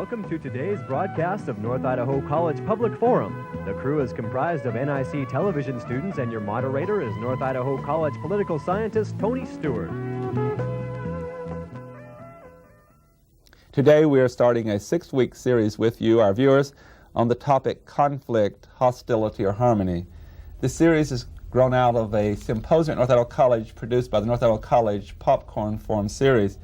Welcome to today's broadcast of North Idaho College Public Forum. The crew is comprised of NIC television students, and your moderator is North Idaho College political scientist Tony Stewart. Today we are starting a 6-week series with you, our viewers, on the topic conflict, hostility, or harmony. This series has grown out of a symposium at North Idaho College produced by the North Idaho College Popcorn Forum series.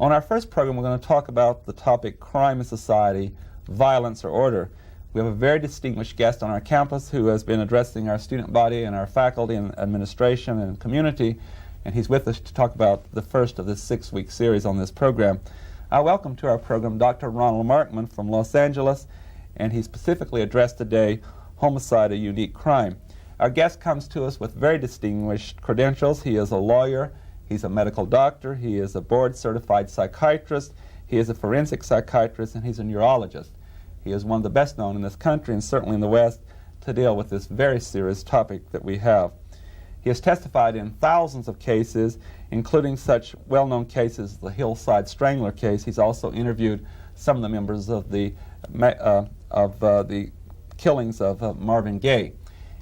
On our first program, we're going to talk about the topic crime in society, violence or order. We have a very distinguished guest on our campus who has been addressing our student body and our faculty and administration and community, and he's with us to talk about the first of this 6-week series on this program. I welcome to our program Dr. Ronald Markman from Los Angeles, and he specifically addressed today homicide, a unique crime. Our guest comes to us with very distinguished credentials. He is a lawyer, he's a medical doctor, he is a board-certified psychiatrist, he is a forensic psychiatrist, and he's a neurologist. He is one of the best known in this country and certainly in the West to deal with this very serious topic that we have. He has testified in thousands of cases, including such well-known cases as the Hillside Strangler case. He's also interviewed some of the members of the killings of Marvin Gaye.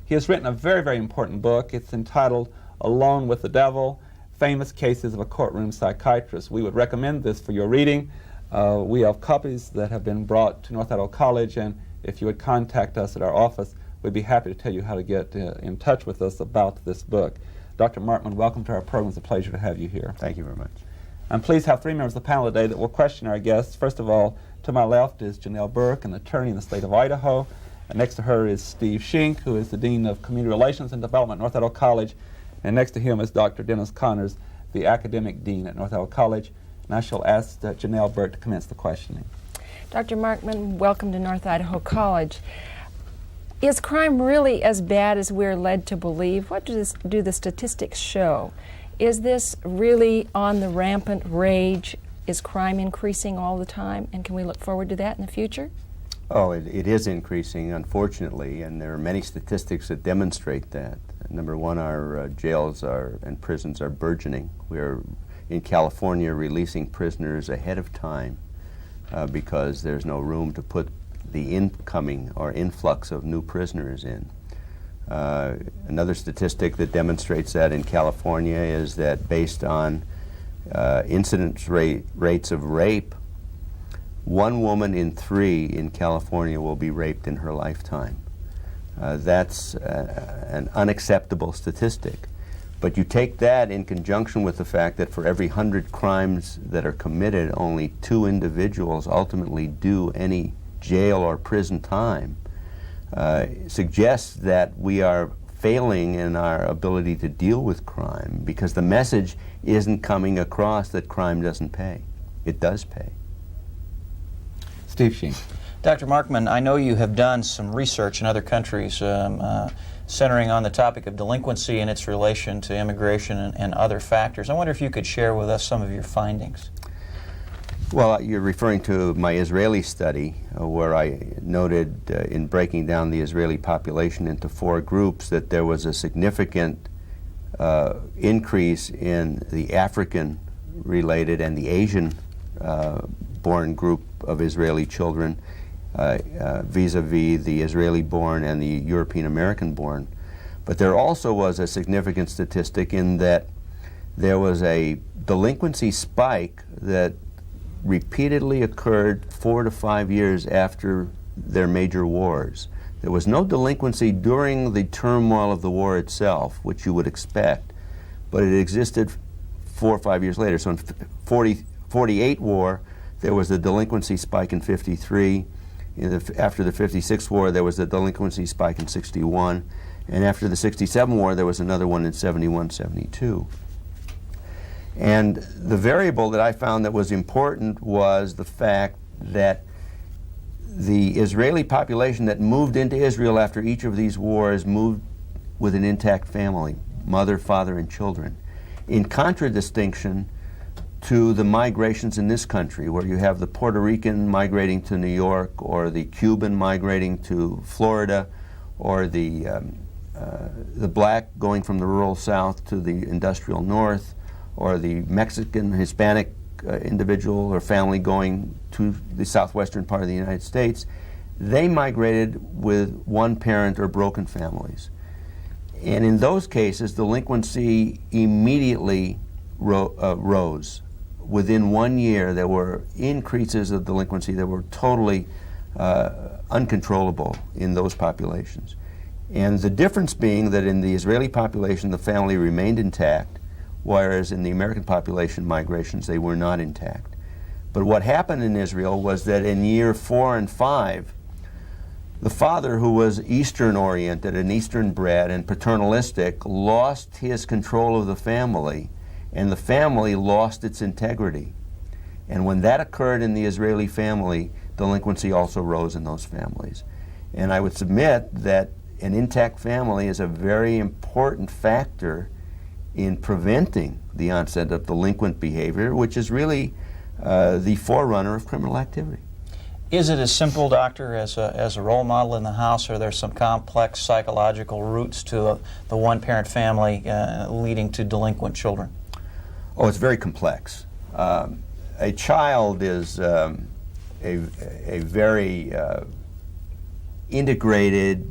He has written a very, very important book. It's entitled Alone with the Devil, Famous Cases of a Courtroom Psychiatrist. We would recommend this for your reading. We have copies that have been brought to North Idaho College, and if you would contact us at our office, we'd be happy to tell you how to get in touch with us about this book. Dr. Markman, welcome to our program. It's a pleasure to have you here. Thank you very much. I'm pleased to have 3 members of the panel today that will question our guests. First of all, to my left is Janelle Burke, an attorney in the state of Idaho. And next to her is Steve Shink, who is the Dean of Community Relations and Development at North Idaho College. And next to him is Dr. Dennis Connors, the Academic Dean at North Idaho College. And I shall ask Janelle Burke to commence the questioning. Dr. Markman, welcome to North Idaho College. Is crime really as bad as we're led to believe? What do the statistics show? Is this really on the rampant rage? Is crime increasing all the time? And can we look forward to that in the future? Oh, it is increasing, unfortunately, and there are many statistics that demonstrate that. Number one, our jails and prisons are burgeoning. We are, in California, releasing prisoners ahead of time because there's no room to put the incoming or influx of new prisoners in. Another statistic that demonstrates that in California is that based on incidence rates of rape, 1 woman in 3 in California will be raped in her lifetime. That's an unacceptable statistic. But you take that in conjunction with the fact that for every 100 crimes that are committed, only 2 individuals ultimately do any jail or prison time, suggests that we are failing in our ability to deal with crime because the message isn't coming across that crime doesn't pay. It does pay. Steve Sheen. Dr. Markman, I know you have done some research in other countries centering on the topic of delinquency and its relation to immigration and other factors. I wonder if you could share with us some of your findings. Well, you're referring to my Israeli study where I noted in breaking down the Israeli population into 4 groups that there was a significant increase in the African-related and the Asian-born group of Israeli children vis-a-vis the Israeli-born and the European-American-born. But there also was a significant statistic in that there was a delinquency spike that repeatedly occurred 4 to 5 years after their major wars. There was no delinquency during the turmoil of the war itself, which you would expect, but it existed 4 or 5 years later. So in 48 war, there was the delinquency spike in 53. After the 56 war, there was the delinquency spike in 61. And after the 67 war, there was another one in 71, 72. And the variable that I found that was important was the fact that the Israeli population that moved into Israel after each of these wars moved with an intact family, mother, father, and children, in contradistinction to the migrations in this country, where you have the Puerto Rican migrating to New York, or the Cuban migrating to Florida, or the black going from the rural South to the industrial North, or the Mexican, Hispanic individual or family going to the southwestern part of the United States, they migrated with one parent or broken families. And in those cases, delinquency immediately rose. Within 1 year, there were increases of delinquency that were totally uncontrollable in those populations. And the difference being that in the Israeli population, the family remained intact, whereas in the American population migrations, they were not intact. But what happened in Israel was that in year 4 and 5, the father, who was Eastern-oriented and Eastern-bred and paternalistic, lost his control of the family, and the family lost its integrity. And when that occurred in the Israeli family, delinquency also rose in those families. And I would submit that an intact family is a very important factor in preventing the onset of delinquent behavior, which is really the forerunner of criminal activity. Is it as simple, Doctor, as a role model in the house, or are there some complex psychological roots to the one-parent family leading to delinquent children? Oh, it's very complex. A child is a very integrated,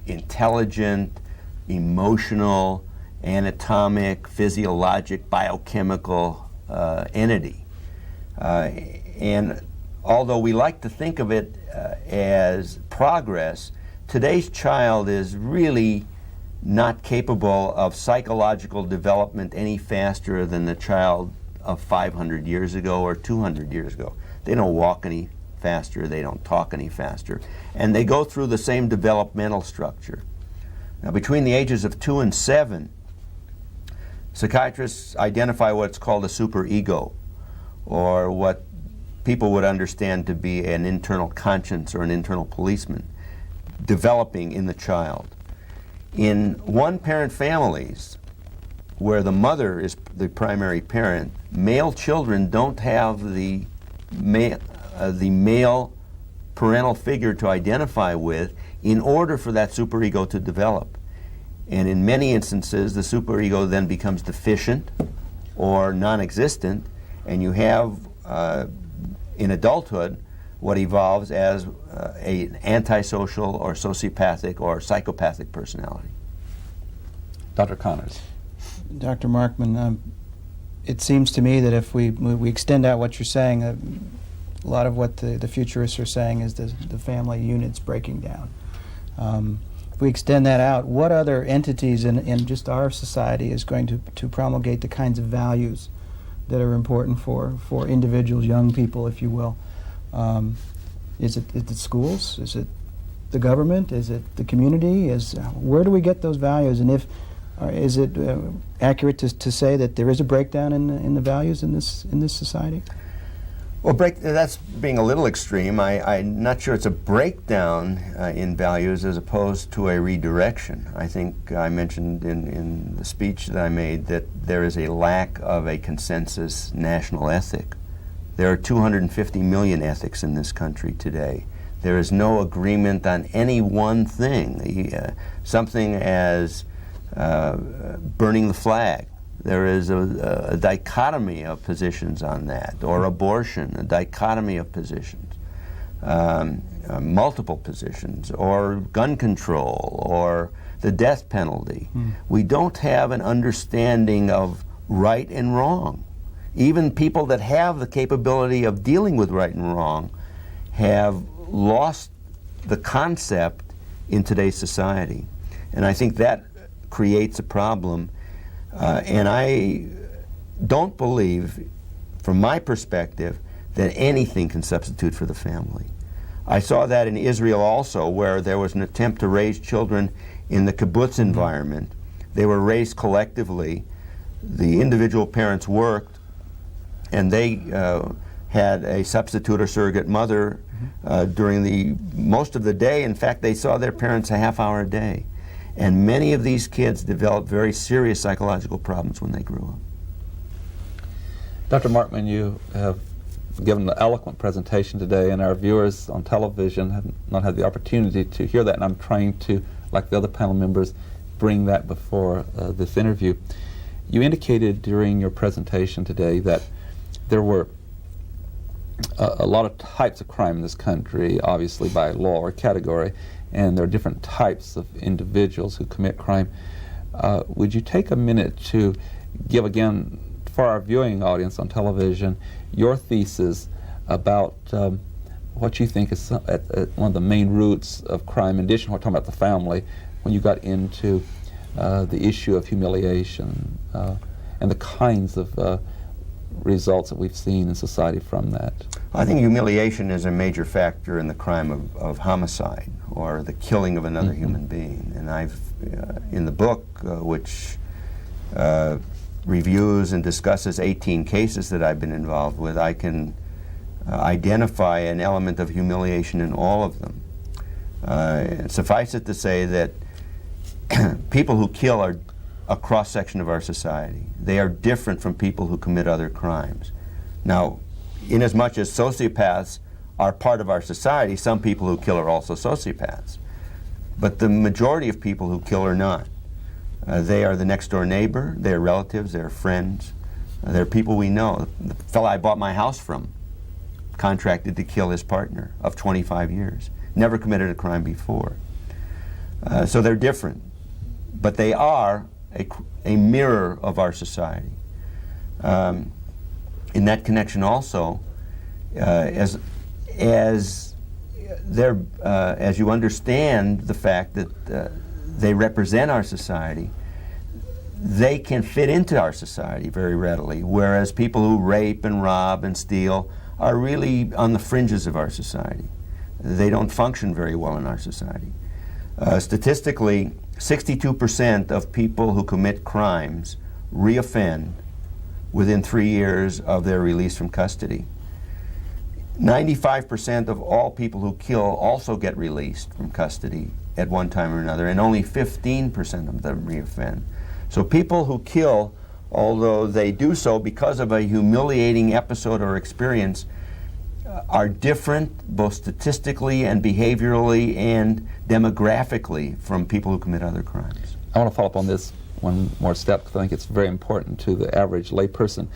intelligent, emotional, anatomic, physiologic, biochemical entity. And although we like to think of it as progress, today's child is really not capable of psychological development any faster than the child of 500 years ago or 200 years ago. They don't walk any faster, they don't talk any faster, and they go through the same developmental structure. Now, between the ages of 2 and 7, psychiatrists identify what's called a superego, or what people would understand to be an internal conscience or an internal policeman developing in the child. In one-parent families, where the mother is the primary parent, male children don't have the male parental figure to identify with in order for that superego to develop. And in many instances, the superego then becomes deficient or non-existent, and you have, in adulthood, what evolves as an antisocial or sociopathic or psychopathic personality. Dr. Connors. Dr. Markman, it seems to me that if we extend out what you're saying, a lot of what the futurists are saying is the family unit's breaking down. If we extend that out, what other entities in just our society is going to promulgate the kinds of values that are important for individuals, young people, if you will? Is it the schools? Is it the government? Is it the community? Where do we get those values? And is it accurate to say that there is a breakdown in the values in this society? Well, that's being a little extreme. I'm not sure it's a breakdown in values as opposed to a redirection. I think I mentioned in the speech that I made that there is a lack of a consensus national ethic. There are 250 million ethics in this country today. There is no agreement on any one thing. Something as burning the flag. There is a dichotomy of positions on that, or abortion, a dichotomy of positions, multiple positions, or gun control, or the death penalty. We don't have an understanding of right and wrong. Even people that have the capability of dealing with right and wrong have lost the concept in today's society. And I think that creates a problem. And I don't believe, from my perspective, that anything can substitute for the family. I saw that in Israel also, where there was an attempt to raise children in the kibbutz environment. They were raised collectively. The individual parents worked, and they had a substitute or surrogate mother during most of the day. In fact, they saw their parents a half hour a day. And many of these kids developed very serious psychological problems when they grew up. Dr. Markman, you have given an eloquent presentation today, and our viewers on television have not had the opportunity to hear that, and I'm trying to, like the other panel members, bring that before this interview. You indicated during your presentation today that there were a lot of types of crime in this country, obviously by law or category, and there are different types of individuals who commit crime. Would you take a minute to give again, for our viewing audience on television, your thesis about what you think is at one of the main roots of crime, in addition to what we're talking about the family, when you got into the issue of humiliation and the kinds of results that we've seen in society from that? I think humiliation is a major factor in the crime of homicide, or the killing of another human being. And I've, in the book, which reviews and discusses 18 cases that I've been involved with, I can identify an element of humiliation in all of them. Suffice it to say that people who kill are a cross-section of our society. They are different from people who commit other crimes. Now, inasmuch as sociopaths are part of our society, some people who kill are also sociopaths. But the majority of people who kill are not. They are the next-door neighbor, they're relatives, they're friends, they're people we know. The fellow I bought my house from contracted to kill his partner of 25 years. Never committed a crime before. So they're different. But they are a mirror of our society. In that connection also, as you understand the fact that they represent our society, they can fit into our society very readily, whereas people who rape and rob and steal are really on the fringes of our society. They don't function very well in our society. Statistically, 62% of people who commit crimes reoffend within 3 years of their release from custody. 95% of all people who kill also get released from custody at one time or another, and only 15% of them reoffend. So people who kill, although they do so because of a humiliating episode or experience, are different both statistically and behaviorally and demographically from people who commit other crimes. I want to follow up on this one more step, because I think it's very important to the average layperson.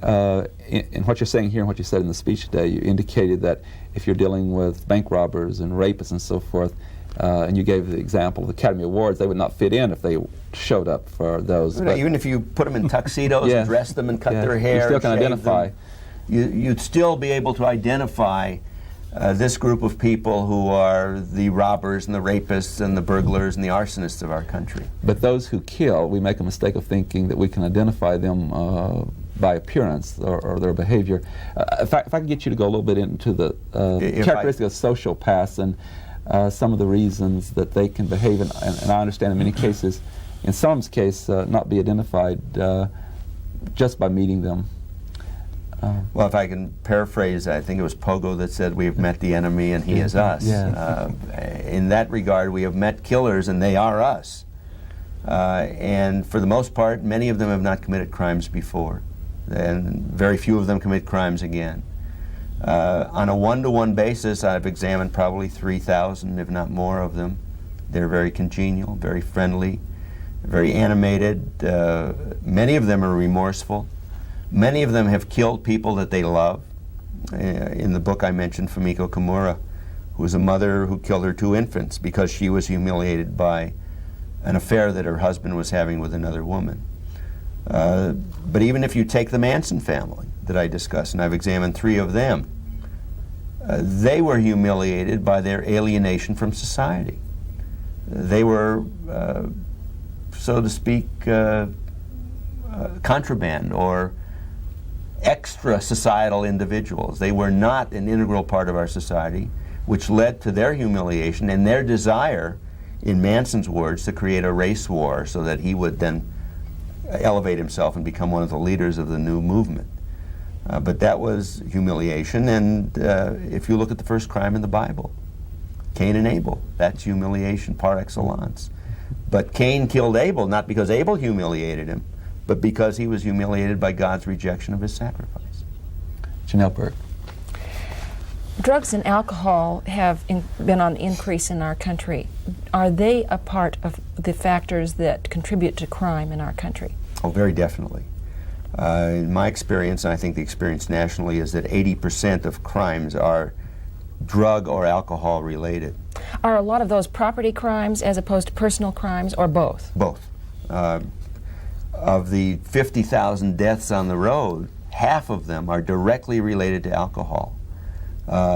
In what you're saying here and what you said in the speech today, you indicated that if you're dealing with bank robbers and rapists and so forth, and you gave the example of the Academy Awards, they would not fit in if they showed up for those. But even if you put them in tuxedos and dress them and cut their hair, you still can identify. You'd still be able to identify this group of people who are the robbers and the rapists and the burglars and the arsonists of our country. But those who kill, we make a mistake of thinking that we can identify them by appearance or their behavior. If I could get you to go a little bit into the characteristics of sociopaths and some of the reasons that they can behave, and I understand in many cases, in some case, not be identified just by meeting them. Well, if I can paraphrase, I think it was Pogo that said, "We've met the enemy and he is us." In that regard, we have met killers and they are us. And for the most part, many of them have not committed crimes before, and very few of them commit crimes again. On a one-to-one basis, I've examined probably 3,000, if not more of them. They're very congenial, very friendly, very animated. Many of them are remorseful. Many of them have killed people that they love. In the book I mentioned Fumiko Kimura, who was a mother who killed her 2 infants because she was humiliated by an affair that her husband was having with another woman. But even if you take the Manson family that I discussed, and I've examined 3 of them, they were humiliated by their alienation from society. They were, so to speak, contraband or extra societal individuals. They were not an integral part of our society, which led to their humiliation and their desire, in Manson's words, to create a race war so that he would then elevate himself and become one of the leaders of the new movement. But that was humiliation, and if you look at the first crime in the Bible, Cain and Abel, that's humiliation par excellence. But Cain killed Abel not because Abel humiliated him, but because he was humiliated by God's rejection of his sacrifice. Janelle Burke. Drugs and alcohol have been on increase in our country. Are they a part of the factors that contribute to crime in our country? Oh, very definitely. In my experience, and I think the experience nationally, is that 80% of crimes are drug or alcohol related. Are a lot of those property crimes as opposed to personal crimes, or both? Both. Of the 50,000 deaths on the road, half of them are directly related to alcohol.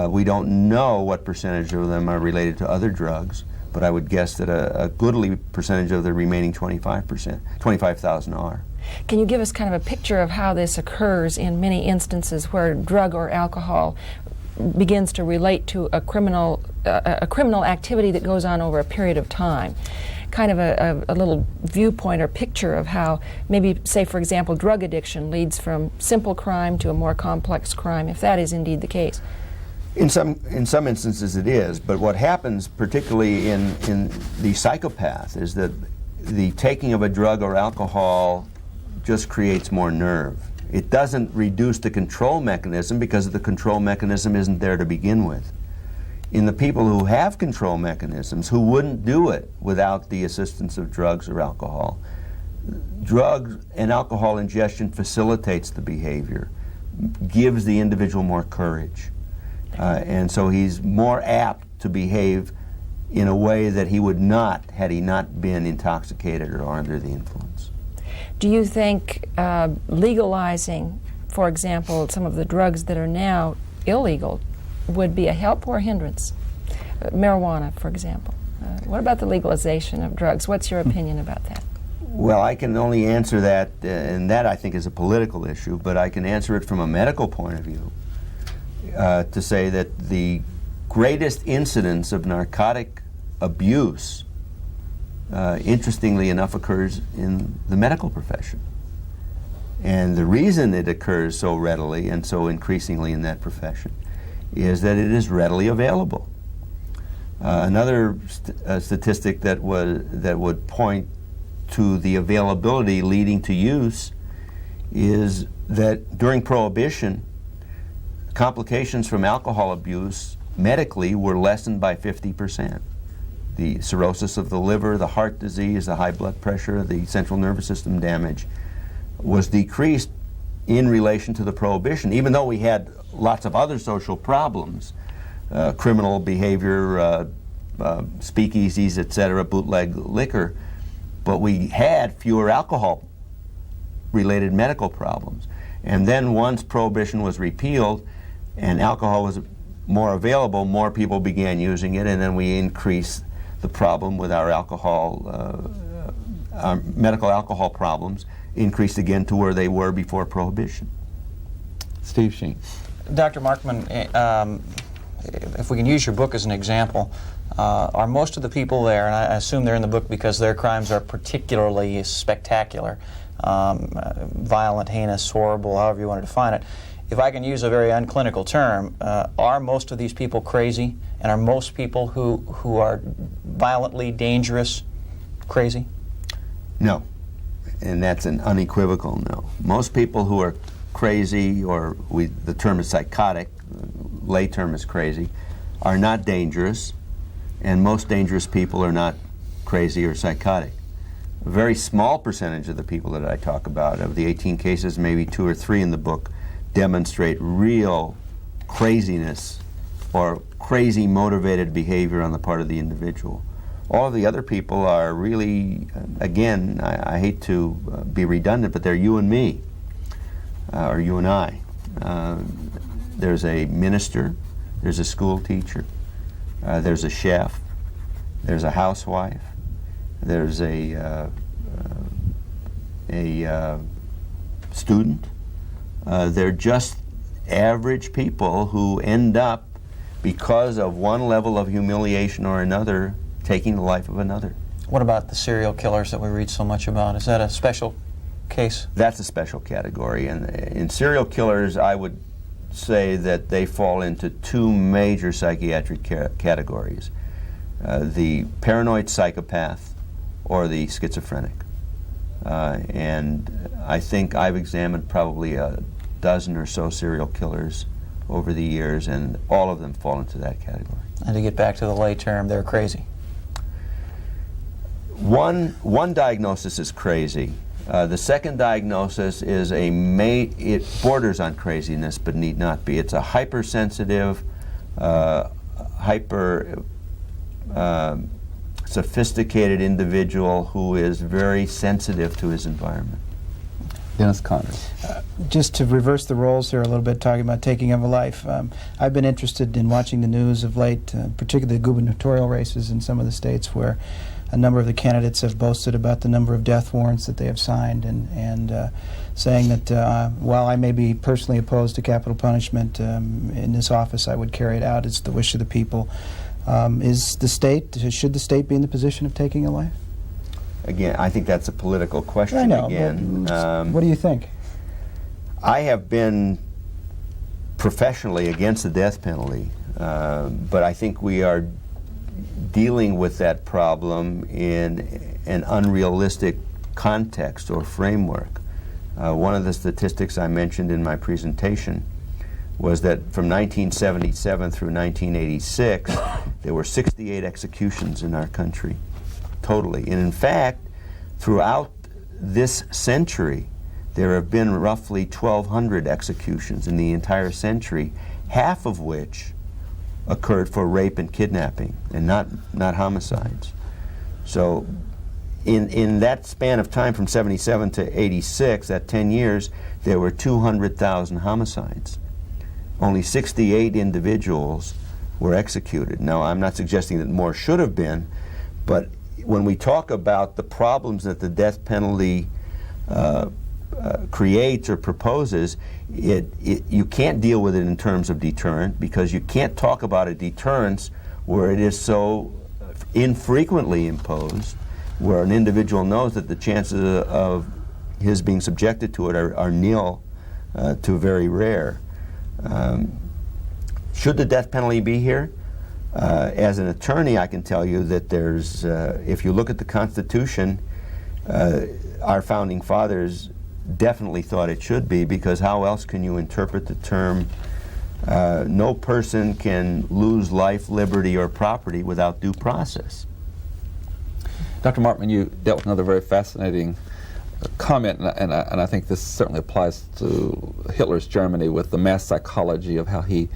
We don't know what percentage of them are related to other drugs, but I would guess that a goodly percentage of the remaining 25,000 are. Can you give us kind of a picture of how this occurs in many instances where drug or alcohol begins to relate to a criminal activity that goes on over a period of time? Kind of a little viewpoint or picture of how maybe, say for example, drug addiction leads from simple crime to a more complex crime, if that is indeed the case. In some instances it is, but what happens particularly in the psychopath is that the taking of a drug or alcohol just creates more nerve. It doesn't reduce the control mechanism because the control mechanism isn't there to begin with. In the people who have control mechanisms, who wouldn't do it without the assistance of drugs or alcohol, drugs and alcohol ingestion facilitates the behavior, gives the individual more courage. And so he's more apt to behave in a way that he would not had he not been intoxicated or under the influence. Do you think legalizing, for example, some of the drugs that are now illegal would be a help or a hindrance? Marijuana, for example. What about the legalization of drugs? What's your opinion about that? Well, I can only answer that, and that I think is a political issue, but I can answer it from a medical point of view, to say that the greatest incidence of narcotic abuse, interestingly enough, occurs in the medical profession. And the reason it occurs so readily and so increasingly in that profession is that it is readily available. Another statistic that would point to the availability leading to use is that during Prohibition, complications from alcohol abuse medically were lessened by 50%. The cirrhosis of the liver, the heart disease, the high blood pressure, the central nervous system damage was decreased in relation to the Prohibition, even though we had lots of other social problems, criminal behavior, speakeasies, etc., bootleg liquor, but we had fewer alcohol-related medical problems. And then once Prohibition was repealed and alcohol was more available, more people began using it, and then we increased the problem with our alcohol, our medical alcohol problems increased again to where they were before Prohibition. Steve Sheen. Dr. Markman, if we can use your book as an example, are most of the people there, and I assume they're in the book because their crimes are particularly spectacular, violent, heinous, horrible, however you want to define it. If I can use a very unclinical term, are most of these people crazy? And are most people who are violently dangerous crazy? No. And that's an unequivocal no. Most people who are crazy, or the term is psychotic, lay term is crazy, are not dangerous, and most dangerous people are not crazy or psychotic. A very small percentage of the people that I talk about, of the 18 cases, maybe 2 or 3 in the book, demonstrate real craziness or crazy motivated behavior on the part of the individual. All of the other people are really, again, I hate to be redundant, but they're you and me, or you and I. There's a minister, there's a school teacher, there's a chef, there's a housewife, there's a student. They're just average people who end up, because of one level of humiliation or another, taking the life of another. What about the serial killers that we read so much about? Is that a special case? That's a special category. And in serial killers, I would say that they fall into 2 major psychiatric categories. The paranoid psychopath or the schizophrenic. And I think I've examined probably a dozen or so serial killers over the years, and all of them fall into that category. And to get back to the lay term, they're crazy. One diagnosis is crazy. The second diagnosis is it borders on craziness, but need not be. It's a hypersensitive, sophisticated individual who is very sensitive to his environment. Dennis Connors. Just to reverse the roles here a little bit, talking about taking of a life. I've been interested in watching the news of late, particularly the gubernatorial races in some of the states where a number of the candidates have boasted about the number of death warrants that they have signed, and saying that while I may be personally opposed to capital punishment, in this office I would carry it out. It's the wish of the people. Should the state be in the position of taking a life? Again, I think that's a political question. I know, again. but what do you think? I have been professionally against the death penalty, but I think we are dealing with that problem in an unrealistic context or framework. One of the statistics I mentioned in my presentation was that from 1977 through 1986, there were 68 executions in our country, totally. And in fact, throughout this century, there have been roughly 1,200 executions in the entire century, half of which occurred for rape and kidnapping, and not homicides. So in that span of time from 77 to 86, that 10 years, there were 200,000 homicides. Only 68 individuals were executed. Now, I'm not suggesting that more should have been, but when we talk about the problems that the death penalty creates or proposes, you can't deal with it in terms of deterrent, because you can't talk about a deterrence where it is so infrequently imposed, where an individual knows that the chances of his being subjected to it are nil to very rare. Should the death penalty be here? As an attorney, I can tell you that there's, if you look at the Constitution, our founding fathers definitely thought it should be, because how else can you interpret the term, no person can lose life, liberty, or property without due process? Dr. Markman, you dealt with another very fascinating comment, and I think this certainly applies to Hitler's Germany with the mass psychology of how he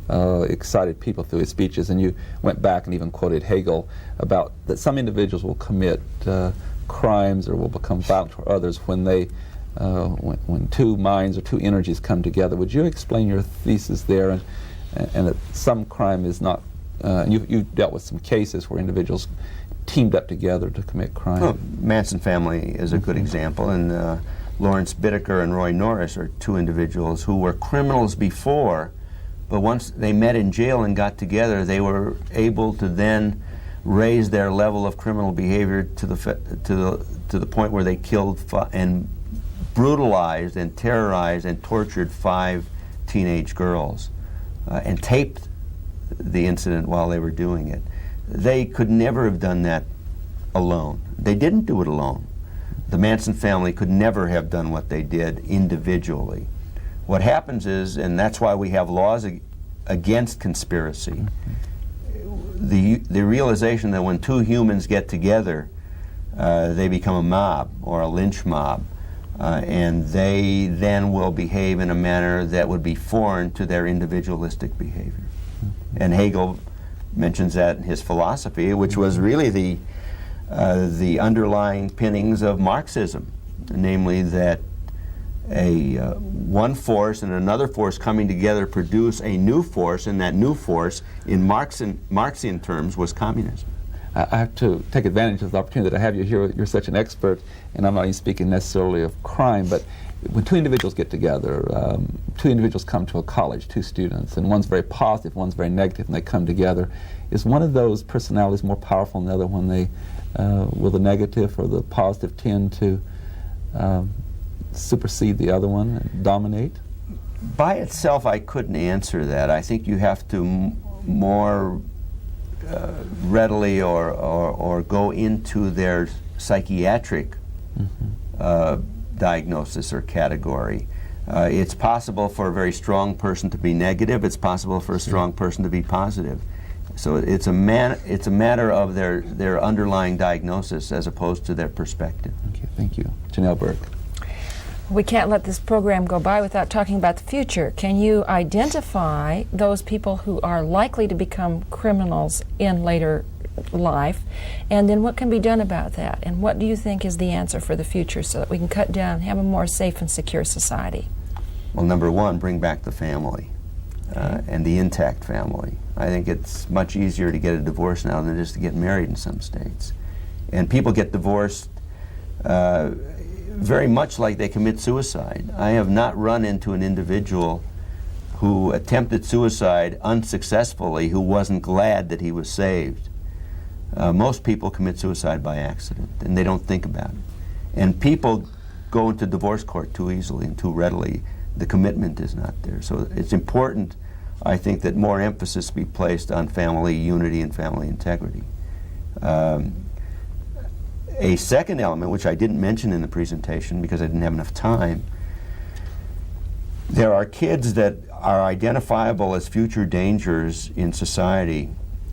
excited people through his speeches. And you went back and even quoted Hegel about that some individuals will commit crimes or will become violent for others when they when two minds or two energies come together. Would you explain your thesis there, and that some crime is not, and you dealt with some cases where individuals teamed up together to commit crime. Well, Manson family is a good example, and Lawrence Bittaker and Roy Norris are two individuals who were criminals before, but once they met in jail and got together, they were able to then raise their level of criminal behavior to the point where they killed and brutalized and terrorized and tortured 5 teenage girls and taped the incident while they were doing it. They could never have done that alone. They didn't do it alone. The Manson family could never have done what they did individually. What happens is, and that's why we have laws against conspiracy, the realization that when two humans get together, they become a mob or a lynch mob, and they then will behave in a manner that would be foreign to their individualistic behavior. And Hegel mentions that in his philosophy, which was really the underlying pinnings of Marxism, namely that one force and another force coming together produce a new force, and that new force, in Marxian terms, was communism. I have to take advantage of the opportunity that I have you here. You're such an expert, and I'm not even speaking necessarily of crime, but when two individuals get together, two individuals come to a college, two students, and one's very positive, one's very negative, and they come together. Is one of those personalities more powerful than the other when they, will the negative or the positive tend to supersede the other one and dominate? By itself, I couldn't answer that. I think you have to more readily or go into their psychiatric diagnosis or category. It's possible for a very strong person to be negative. It's possible for a strong person to be positive. So it's a matter of their underlying diagnosis as opposed to their perspective. Okay, thank you. Janelle Burke. We can't let this program go by without talking about the future. Can you identify those people who are likely to become criminals in later life, and then what can be done about that? And what do you think is the answer for the future so that we can cut down, have a more safe and secure society? Well, number one, bring back the family and the intact family. I think it's much easier to get a divorce now than it is to get married in some states. And people get divorced very much like they commit suicide. I have not run into an individual who attempted suicide unsuccessfully who wasn't glad that he was saved. Most people commit suicide by accident, and they don't think about it. And people go into divorce court too easily and too readily. The commitment is not there. So it's important, I think, that more emphasis be placed on family unity and family integrity. A second element, which I didn't mention in the presentation because I didn't have enough time, there are kids that are identifiable as future dangers in society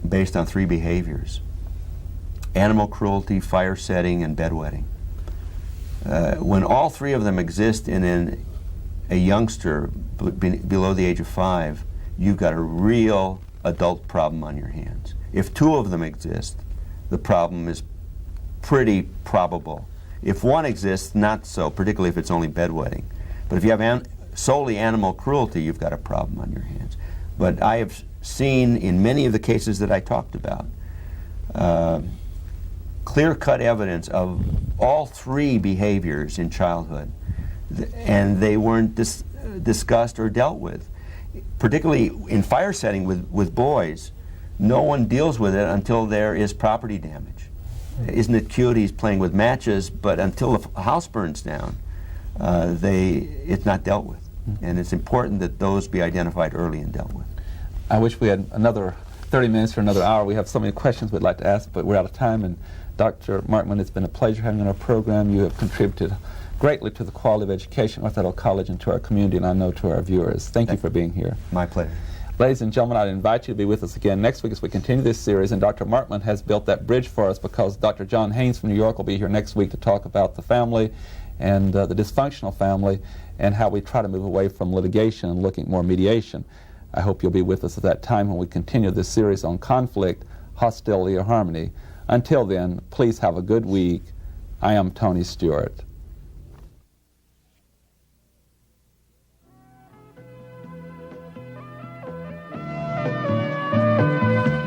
based on 3 behaviors: animal cruelty, fire setting, and bedwetting. When all 3 of them exist in a youngster below the age of 5, you've got a real adult problem on your hands. If 2 of them exist, the problem is pretty probable. If 1 exists, not so, particularly if it's only bedwetting. But if you have solely animal cruelty, you've got a problem on your hands. But I have seen in many of the cases that I talked about clear-cut evidence of all 3 behaviors in childhood, and they weren't discussed or dealt with. Particularly in fire setting with boys, no one deals with it until there is property damage. Isn't it cute he's playing with matches, but until the house burns down, it's not dealt with. And it's important that those be identified early and dealt with. I wish we had another 30 minutes for another hour. We have so many questions we'd like to ask, but we're out of time. And Dr. Markman, it's been a pleasure having you on our program. You have contributed greatly to the quality of education at North Idaho College and to our community, and I know to our viewers. Thank you for being here. My pleasure. Ladies and gentlemen, I'd invite you to be with us again next week as we continue this series, and Dr. Markman has built that bridge for us because Dr. John Haynes from New York will be here next week to talk about the family and the dysfunctional family and how we try to move away from litigation and looking at more mediation. I hope you'll be with us at that time when we continue this series on conflict, hostility, or harmony. Until then, please have a good week. I am Tony Stewart.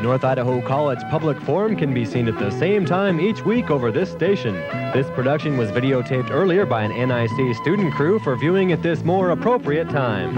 North Idaho College Public Forum can be seen at the same time each week over this station. This production was videotaped earlier by an NIC student crew for viewing at this more appropriate time.